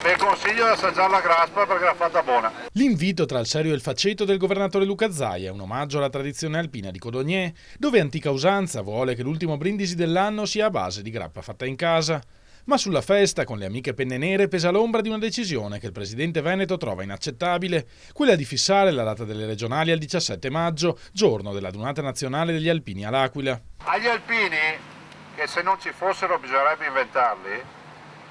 Vi consiglio di assaggiare la grappa perché l'ha fatta buona. L'invito tra il serio e il faceto del governatore Luca Zaia è un omaggio alla tradizione alpina di Codogné, dove antica usanza vuole che l'ultimo brindisi dell'anno sia a base di grappa fatta in casa. Ma sulla festa, con le amiche penne nere, pesa l'ombra di una decisione che il presidente veneto trova inaccettabile, quella di fissare la data delle regionali al 17 maggio, giorno della Giornata Nazionale degli Alpini all'Aquila. Agli alpini, che se non ci fossero bisognerebbe inventarli,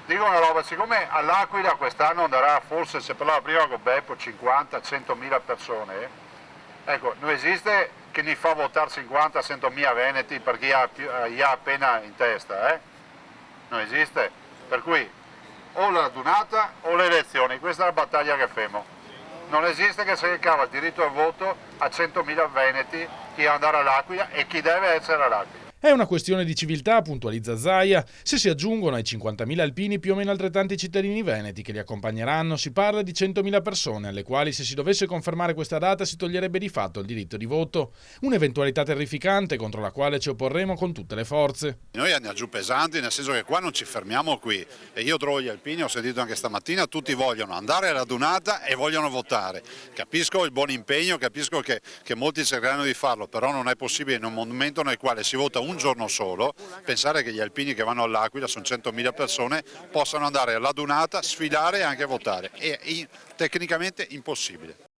dico una roba, siccome all'Aquila quest'anno andrà forse, se parlava prima con Beppo, 50-100.000 persone, ecco, non esiste che li fa votare 50-100.000 veneti per chi ha appena in testa, non esiste, per cui o la radunata o le elezioni, questa è la battaglia che femo. Non esiste che se cava il diritto al voto a 100.000 veneti chi deve andare all'Aquila e chi deve essere all'Aquila. È una questione di civiltà, puntualizza Zaia, se si aggiungono ai 50.000 alpini più o meno altrettanti cittadini veneti che li accompagneranno, si parla di 100.000 persone alle quali, se si dovesse confermare questa data, si toglierebbe di fatto il diritto di voto, un'eventualità terrificante contro la quale ci opporremo con tutte le forze. Noi andiamo giù pesanti, nel senso che qua non ci fermiamo qui, e io trovo gli alpini, ho sentito anche stamattina, tutti vogliono andare alla radunata e vogliono votare. Capisco il buon impegno, capisco che molti cercheranno di farlo, però non è possibile in un momento nel quale si vota un giorno solo, pensare che gli alpini che vanno all'Aquila, sono 100.000 persone, possano andare alla radunata, sfilare e anche votare. È tecnicamente impossibile.